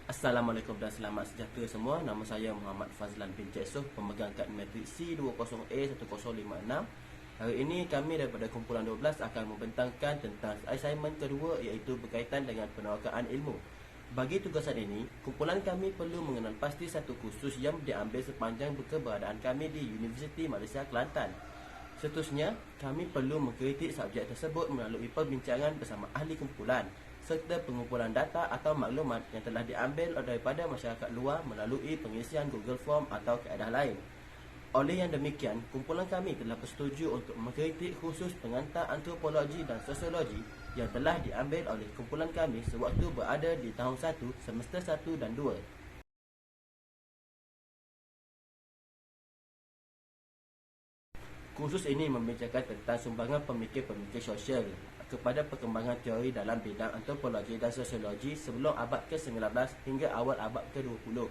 Assalamualaikum dan selamat sejahtera semua. Nama saya Muhammad Fazlan bin Jaisuh, pemegang kad metrik C20A1056. Hari ini kami daripada kumpulan 12 akan membentangkan tentang assignment kedua, iaitu berkaitan dengan penerokaan ilmu. Bagi tugasan ini, kumpulan kami perlu mengenal pasti satu kursus yang diambil sepanjang keberadaan kami di Universiti Malaysia Kelantan. Seterusnya, kami perlu mengkritik subjek tersebut melalui perbincangan bersama ahli kumpulan serta pengumpulan data atau maklumat yang telah diambil daripada masyarakat luar melalui pengisian Google Form atau kaedah lain. Oleh yang demikian, kumpulan kami telah bersetuju untuk mengkritik khusus pengantar antropologi dan sosiologi yang telah diambil oleh kumpulan kami sewaktu berada di tahun 1, semester 1 dan 2. Kursus ini membincangkan tentang sumbangan pemikir-pemikir sosial kepada perkembangan teori dalam bidang antropologi dan sosiologi sebelum abad ke-19 hingga awal abad ke-20.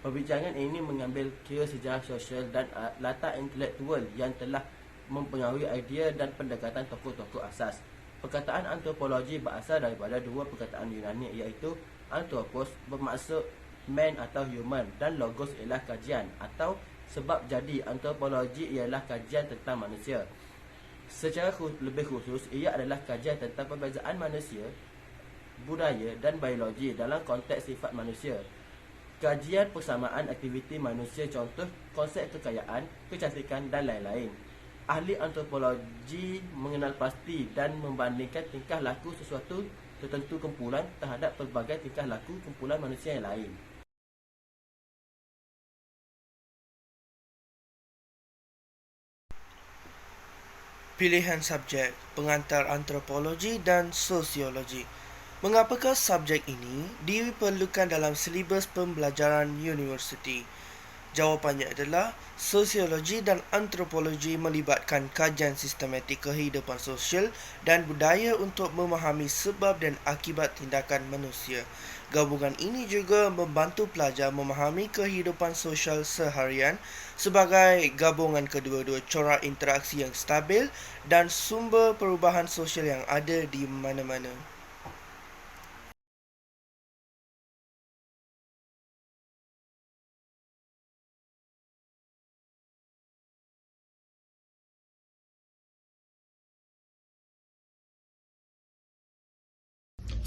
Perbincangan ini mengambil kira sejarah sosial dan latar intelektual yang telah mempengaruhi idea dan pendekatan tokoh-tokoh asas. Perkataan antropologi berasal daripada dua perkataan Yunani, iaitu anthropos bermaksud man atau human dan logos ialah kajian atau sebab jadi antropologi ialah kajian tentang manusia. Secara lebih khusus, ia adalah kajian tentang perbezaan manusia, budaya dan biologi dalam konteks sifat manusia. Kajian persamaan aktiviti manusia, contoh konsep kekayaan, kecantikan dan lain-lain. Ahli antropologi mengenal pasti dan membandingkan tingkah laku sesuatu tertentu kumpulan terhadap pelbagai tingkah laku kumpulan manusia yang lain. Pilihan subjek, pengantar antropologi dan sosiologi. Mengapakah subjek ini diperlukan dalam silibus pembelajaran universiti? Jawapannya adalah sosiologi dan antropologi melibatkan kajian sistematik kehidupan sosial dan budaya untuk memahami sebab dan akibat tindakan manusia. Gabungan ini juga membantu pelajar memahami kehidupan sosial seharian sebagai gabungan kedua-dua corak interaksi yang stabil dan sumber perubahan sosial yang ada di mana-mana.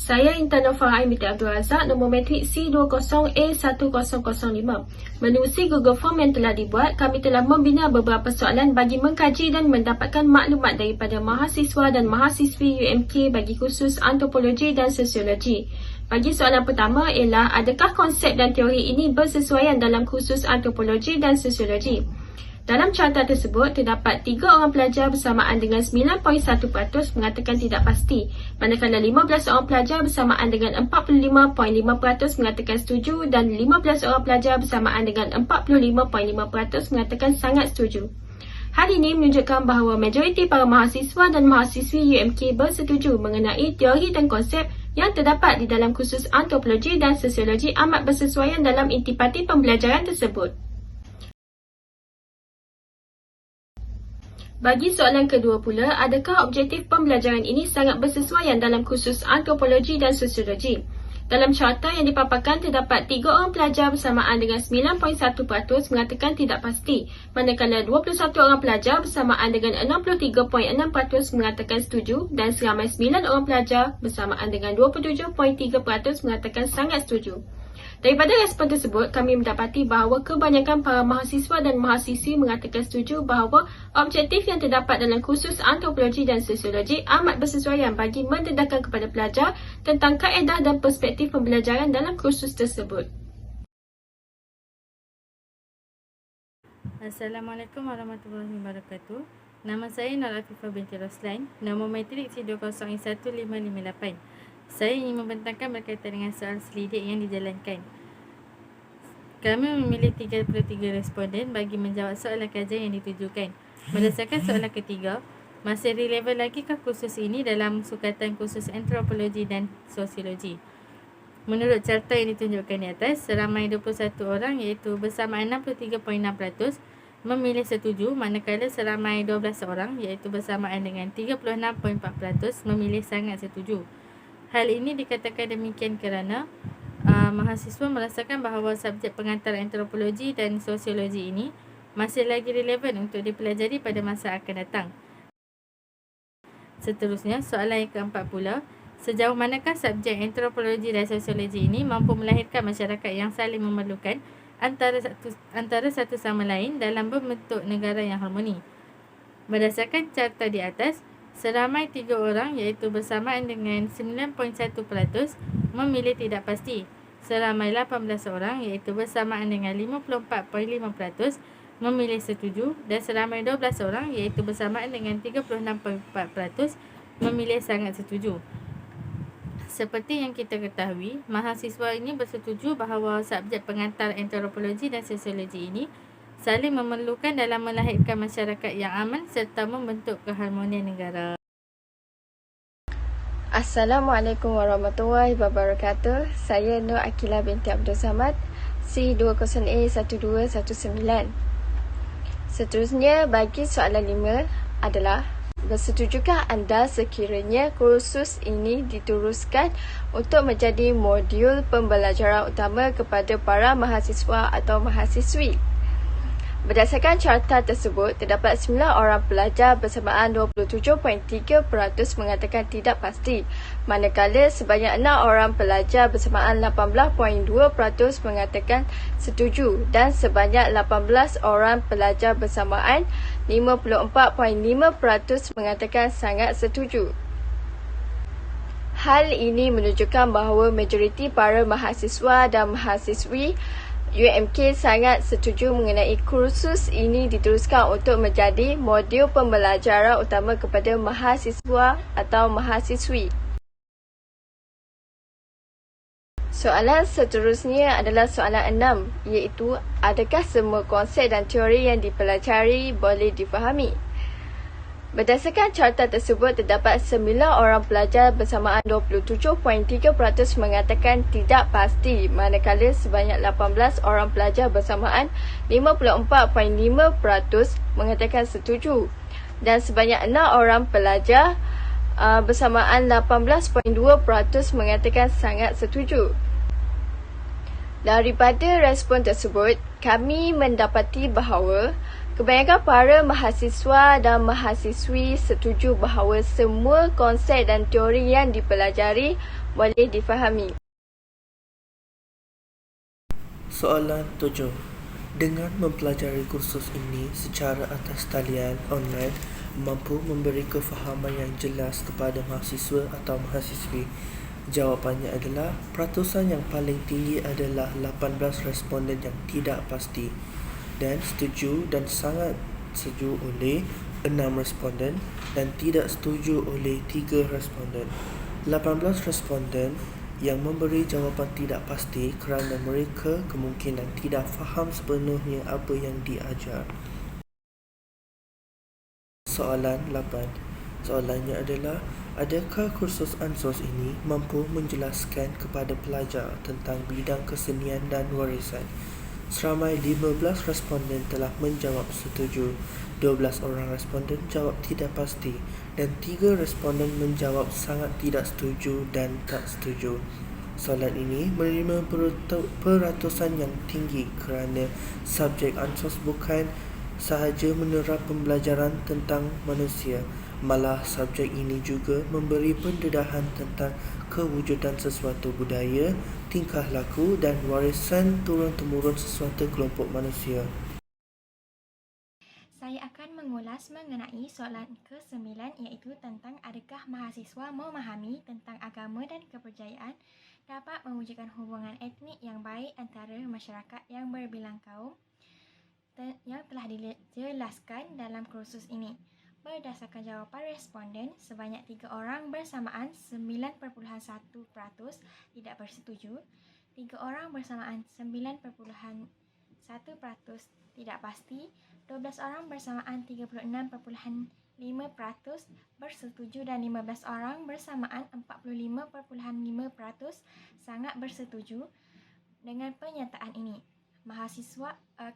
Saya Intan Nofar Aimiti Abdul Razak, nombor metrik C20A1005. Menerusi Google Form yang telah dibuat, kami telah membina beberapa soalan bagi mengkaji dan mendapatkan maklumat daripada mahasiswa dan mahasiswi UMK bagi kursus antropologi dan sosiologi. Bagi soalan pertama ialah, adakah konsep dan teori ini bersesuaian dalam kursus antropologi dan sosiologi? Dalam carta tersebut, terdapat 3 orang pelajar bersamaan dengan 9.1% mengatakan tidak pasti, manakala 15 orang pelajar bersamaan dengan 45.5% mengatakan setuju dan 15 orang pelajar bersamaan dengan 45.5% mengatakan sangat setuju. Hal ini menunjukkan bahawa majoriti para mahasiswa dan mahasiswi UMK bersetuju mengenai teori dan konsep yang terdapat di dalam kursus antropologi dan sosiologi amat bersesuaian dalam intipati pembelajaran tersebut. Bagi soalan kedua pula, adakah objektif pembelajaran ini sangat bersesuaian dalam kursus antropologi dan sosiologi? Dalam carta yang dipaparkan, terdapat 3 orang pelajar bersamaan dengan 9.1% mengatakan tidak pasti, manakala 21 orang pelajar bersamaan dengan 63.6% mengatakan setuju dan seramai 9 orang pelajar bersamaan dengan 27.3% mengatakan sangat setuju. Daripada respon tersebut, kami mendapati bahawa kebanyakan para mahasiswa dan mahasiswi mengatakan setuju bahawa objektif yang terdapat dalam kursus antropologi dan sosiologi amat bersesuaian bagi mendedahkan kepada pelajar tentang kaedah dan perspektif pembelajaran dalam kursus tersebut. Assalamualaikum warahmatullahi wabarakatuh. Nama saya Nur Afifah binti Roslan, nombor matrik C20A1558. Saya ingin membentangkan berkaitan dengan soal selidik yang dijalankan. Kami memilih 33 responden bagi menjawab soalan kajian yang ditujukan. Berdasarkan soalan ketiga, masih relevan lagikah kursus ini dalam sukatan kursus antropologi dan sosiologi? Menurut carta yang ditunjukkan di atas, seramai 21 orang iaitu bersamaan 63.6% memilih setuju, manakala seramai 12 orang iaitu bersamaan dengan 36.4% memilih sangat setuju. Hal ini dikatakan demikian kerana mahasiswa merasakan bahawa subjek pengantar antropologi dan sosiologi ini masih lagi relevan untuk dipelajari pada masa akan datang. Seterusnya, soalan yang keempat pula, sejauh manakah subjek antropologi dan sosiologi ini mampu melahirkan masyarakat yang saling memerlukan antara satu sama lain dalam membentuk negara yang harmoni? Berdasarkan carta di atas, seramai 3 orang iaitu bersamaan dengan 9.1% memilih tidak pasti. Seramai 18 orang iaitu bersamaan dengan 54.5% memilih setuju dan seramai 12 orang iaitu bersamaan dengan 36.4% memilih sangat setuju. Seperti yang kita ketahui, mahasiswa ini bersetuju bahawa subjek pengantar antropologi dan sosiologi ini saling memerlukan dalam melahirkan masyarakat yang aman serta membentuk keharmonian negara. Assalamualaikum warahmatullahi wabarakatuh. Saya Nur Akila binti Abdul Samad, C20A1219. Seterusnya, bagi soalan 5 adalah, bersetujukah anda sekiranya kursus ini diteruskan untuk menjadi modul pembelajaran utama kepada para mahasiswa atau mahasiswi? Berdasarkan carta tersebut, terdapat 9 orang pelajar bersamaan 27.3% mengatakan tidak pasti, manakala sebanyak 6 orang pelajar bersamaan 18.2% mengatakan setuju dan sebanyak 18 orang pelajar bersamaan 54.5% mengatakan sangat setuju. Hal ini menunjukkan bahawa majoriti para mahasiswa dan mahasiswi UMK sangat setuju mengenai kursus ini diteruskan untuk menjadi modul pembelajaran utama kepada mahasiswa atau mahasiswi. Soalan seterusnya adalah soalan 6, iaitu adakah semua konsep dan teori yang dipelajari boleh difahami? Berdasarkan carta tersebut, terdapat 9 orang pelajar bersamaan 27.3% mengatakan tidak pasti, manakala sebanyak 18 orang pelajar bersamaan 54.5% mengatakan setuju dan sebanyak 6 orang pelajar bersamaan 18.2% mengatakan sangat setuju. Daripada respon tersebut, kami mendapati bahawa kebanyakan para mahasiswa dan mahasiswi setuju bahawa semua konsep dan teori yang dipelajari boleh difahami. Soalan 7. Dengan mempelajari kursus ini secara atas talian online mampu memberi kefahaman yang jelas kepada mahasiswa atau mahasiswi? Jawapannya adalah peratusan yang paling tinggi adalah 18 responden yang tidak pasti dan setuju dan sangat setuju oleh 6 responden dan tidak setuju oleh 3 responden. 18 responden yang memberi jawapan tidak pasti kerana mereka kemungkinan tidak faham sepenuhnya apa yang diajar. Soalan 8. Soalannya adalah, adakah kursus ANSOS ini mampu menjelaskan kepada pelajar tentang bidang kesenian dan warisan? Seramai 15 responden telah menjawab setuju, 12 orang responden jawab tidak pasti dan 3 responden menjawab sangat tidak setuju dan tak setuju. Soalan ini menerima peratusan yang tinggi kerana subjek ANSOS bukan sahaja menerap pembelajaran tentang manusia, malah subjek ini juga memberi pendedahan tentang kewujudan sesuatu budaya, tingkah laku dan warisan turun-temurun sesuatu kelompok manusia. Saya akan mengulas mengenai soalan ke-9 iaitu tentang adakah mahasiswa memahami tentang agama dan kepercayaan dapat mewujudkan hubungan etnik yang baik antara masyarakat yang berbilang kaum yang telah dijelaskan dalam kursus ini. Berdasarkan jawapan responden, sebanyak 3 orang bersamaan 9.1% tidak bersetuju, 3 orang bersamaan 9.1% tidak pasti, 12 orang bersamaan 36.5% bersetuju dan 15 orang bersamaan 45.5% sangat bersetuju. Dengan pernyataan ini,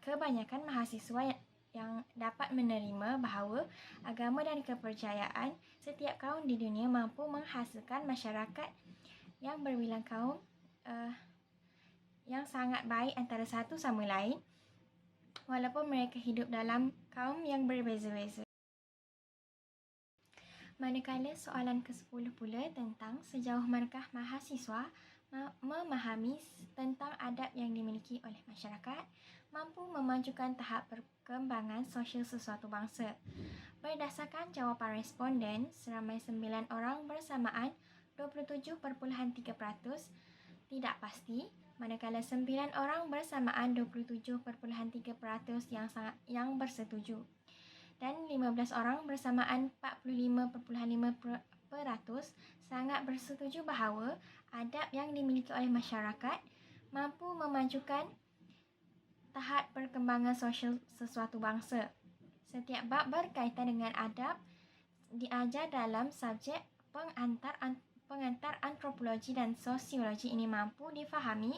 kebanyakan mahasiswa yang dapat menerima bahawa agama dan kepercayaan setiap kaum di dunia mampu menghasilkan masyarakat yang berbilang kaum yang sangat baik antara satu sama lain walaupun mereka hidup dalam kaum yang berbeza-beza. Manakala soalan ke-10 pula tentang sejauh manakah mahasiswa memahami tentang adab yang dimiliki oleh masyarakat mampu memajukan tahap perkembangan sosial sesuatu bangsa. Berdasarkan jawapan responden, seramai 9 orang bersamaan 27.3% tidak pasti, manakala 9 orang bersamaan 27.3% yang bersetuju dan 15 orang bersamaan 45.5% sangat bersetuju bahawa adab yang dimiliki oleh masyarakat mampu memajukan tahap perkembangan sosial sesuatu bangsa. Setiap bab berkaitan dengan adab diajar dalam subjek pengantar antropologi dan sosiologi ini mampu difahami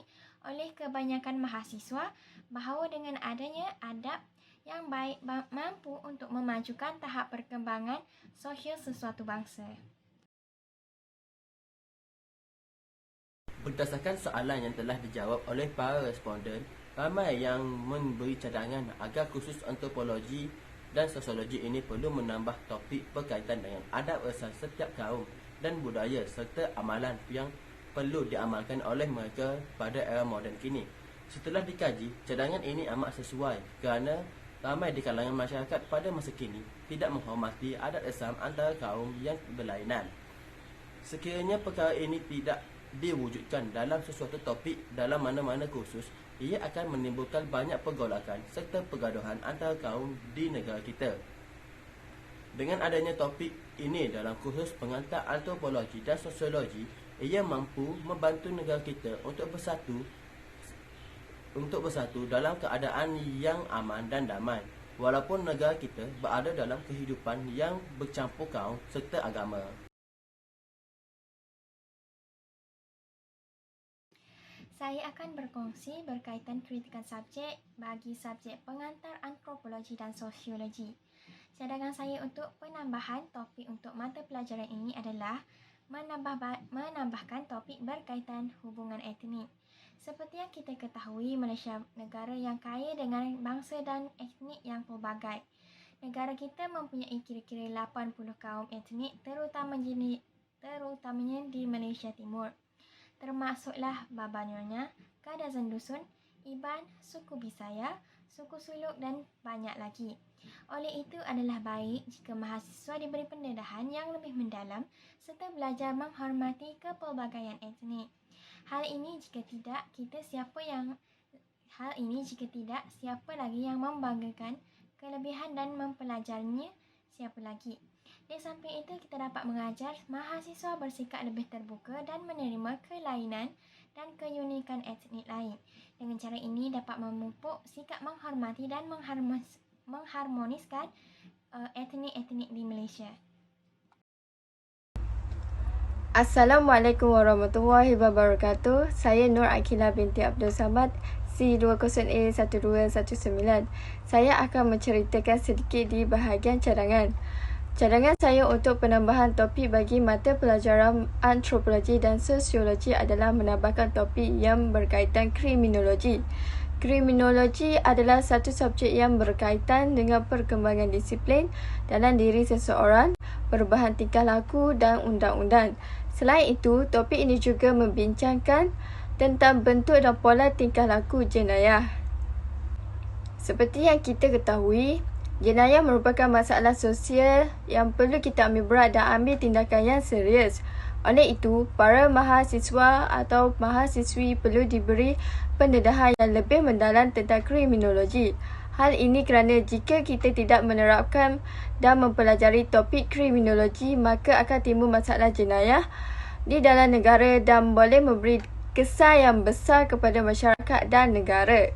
oleh kebanyakan mahasiswa bahawa dengan adanya adab yang baik mampu untuk memajukan tahap perkembangan sosial sesuatu bangsa. Berdasarkan soalan yang telah dijawab oleh para responden, ramai yang memberi cadangan agar kursus antropologi dan sosiologi ini perlu menambah topik berkaitan dengan adab asal setiap kaum dan budaya serta amalan yang perlu diamalkan oleh mereka pada era moden kini. Setelah dikaji, cadangan ini amat sesuai kerana ramai di kalangan masyarakat pada masa kini tidak menghormati adat asal antara kaum yang berlainan. Sekiranya perkara ini tidak diwujudkan dalam sesuatu topik dalam mana-mana kursus, ia akan menimbulkan banyak pergolakan serta pergaduhan antara kaum di negara kita. Dengan adanya topik ini dalam kursus pengantar antropologi dan sosiologi, ia mampu membantu negara kita untuk bersatu dalam keadaan yang aman dan damai, walaupun negara kita berada dalam kehidupan yang bercampur kaum serta agama. Saya akan berkongsi berkaitan kritikan subjek bagi subjek pengantar antropologi dan sosiologi. Cadangan saya untuk penambahan topik untuk mata pelajaran ini adalah menambahkan topik berkaitan hubungan etnik. Seperti yang kita ketahui, Malaysia negara yang kaya dengan bangsa dan etnik yang pelbagai. Negara kita mempunyai kira-kira 80 kaum etnik terutamanya di Malaysia Timur. Termasuklah Baba Nyonya, Kadazan Dusun, Iban, suku Bisaya, suku Suluk dan banyak lagi. Oleh itu adalah baik jika mahasiswa diberi pendedahan yang lebih mendalam serta belajar menghormati kepelbagaian etnik. Hal ini jika tidak, siapa lagi yang membanggakan kelebihan dan mempelajarinya siapa lagi. Di samping itu, kita dapat mengajar mahasiswa bersikap lebih terbuka dan menerima kelainan dan keunikan etnik lain. Dengan cara ini dapat memupuk sikap menghormati dan mengharmoniskan etnik-etnik di Malaysia. Assalamualaikum warahmatullahi wabarakatuh. Saya Nur Akila binti Abdul Samad, C20A1219. Saya akan menceritakan sedikit di bahagian cadangan. Cadangan saya untuk penambahan topik bagi mata pelajaran antropologi dan sosiologi adalah menambahkan topik yang berkaitan kriminologi. Kriminologi adalah satu subjek yang berkaitan dengan perkembangan disiplin dalam diri seseorang, perubahan tingkah laku dan undang-undang. Selain itu, topik ini juga membincangkan tentang bentuk dan pola tingkah laku jenayah. Seperti yang kita ketahui, jenayah merupakan masalah sosial yang perlu kita ambil berat dan ambil tindakan yang serius. Oleh itu, para mahasiswa atau mahasiswi perlu diberi pendedahan yang lebih mendalam tentang kriminologi. Hal ini kerana jika kita tidak menerapkan dan mempelajari topik kriminologi, maka akan timbul masalah jenayah di dalam negara dan boleh memberi kesan yang besar kepada masyarakat dan negara.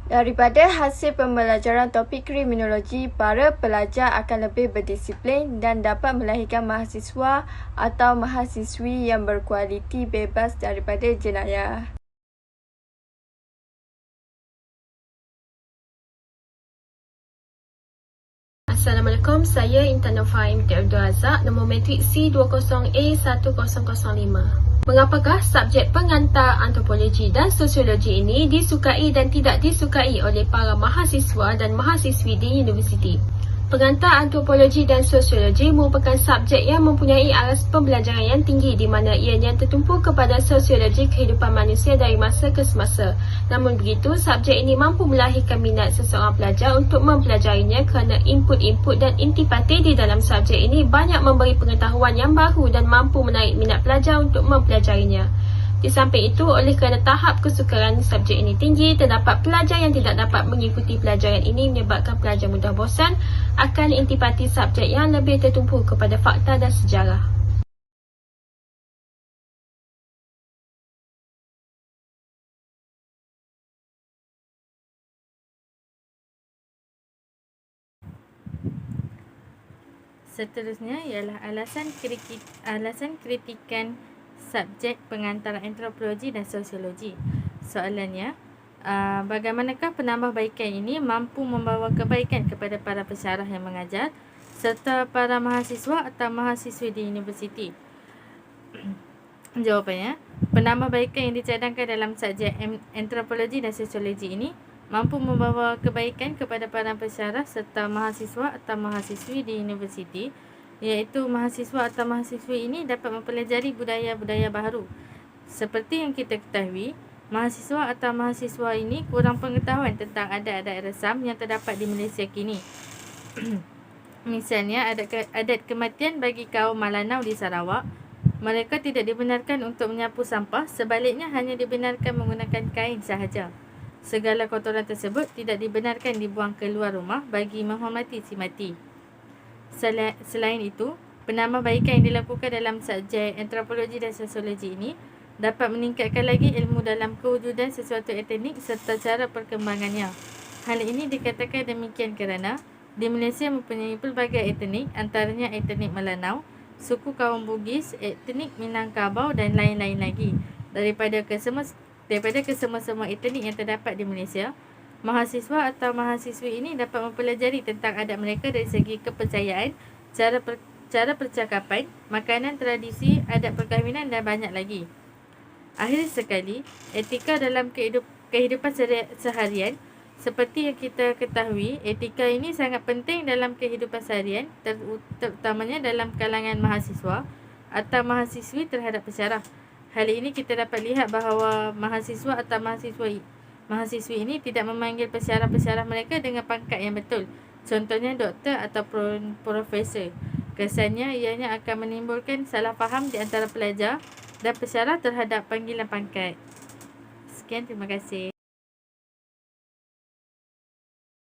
Daripada hasil pembelajaran topik kriminologi, para pelajar akan lebih berdisiplin dan dapat melahirkan mahasiswa atau mahasiswi yang berkualiti bebas daripada jenayah. Assalamualaikum, saya Intan Nofaim Abdul Razak, nombor matrik C20A1005. Mengapakah subjek pengantar antropologi dan sosiologi ini disukai dan tidak disukai oleh para mahasiswa dan mahasiswi di universiti? Pengantar antropologi dan sosiologi merupakan subjek yang mempunyai aras pembelajaran yang tinggi di mana ianya tertumpu kepada sosiologi kehidupan manusia dari masa ke semasa. Namun begitu, subjek ini mampu melahirkan minat seseorang pelajar untuk mempelajarinya kerana input-input dan intipati di dalam subjek ini banyak memberi pengetahuan yang baru dan mampu menarik minat pelajar untuk mempelajarinya. Di samping itu, oleh kerana tahap kesukaran subjek ini tinggi, terdapat pelajar yang tidak dapat mengikuti pelajaran ini menyebabkan pelajar mudah bosan akan intipati subjek yang lebih tertumpu kepada fakta dan sejarah. Seterusnya ialah alasan kritikan subjek pengantar antropologi dan sosiologi. Soalannya, bagaimanakah penambahbaikan ini mampu membawa kebaikan kepada para pensyarah yang mengajar serta para mahasiswa atau mahasiswi di universiti? Jawapannya, penambahbaikan yang dicadangkan dalam subjek antropologi dan sosiologi ini mampu membawa kebaikan kepada para pensyarah serta mahasiswa atau mahasiswi di universiti, iaitu mahasiswa atau mahasiswi ini dapat mempelajari budaya-budaya baru. Seperti yang kita ketahui, mahasiswa atau mahasiswa ini kurang pengetahuan tentang adat-adat resam yang terdapat di Malaysia kini. Misalnya, adat kematian bagi kaum Malanau di Sarawak. Mereka tidak dibenarkan untuk menyapu sampah, sebaliknya hanya dibenarkan menggunakan kain sahaja. Segala kotoran tersebut tidak dibenarkan dibuang keluar rumah bagi menghormati si mati. Selain itu, penambahbaikan yang dilakukan dalam subjek antropologi dan sosiologi ini dapat meningkatkan lagi ilmu dalam kewujudan sesuatu etnik serta cara perkembangannya. Hal ini dikatakan demikian kerana di Malaysia mempunyai pelbagai etnik, antaranya etnik Melanau, suku kaum Bugis, etnik Minangkabau dan lain-lain lagi. Daripada kesemua-semua etnik yang terdapat di Malaysia, mahasiswa atau mahasiswi ini dapat mempelajari tentang adat mereka dari segi kepercayaan, cara percakapan, makanan, tradisi, adat perkahwinan dan banyak lagi. Akhir sekali, etika dalam kehidupan seharian. Seperti yang kita ketahui, etika ini sangat penting dalam kehidupan seharian, terutamanya dalam kalangan mahasiswa atau mahasiswi terhadap pensyarah. Hal ini kita dapat lihat bahawa mahasiswa atau mahasiswi ini tidak memanggil pensyarah-pensyarah mereka dengan pangkat yang betul. Contohnya doktor atau profesor. Kesannya ianya akan menimbulkan salah faham di antara pelajar dan pensyarah terhadap panggilan pangkat. Sekian, terima kasih.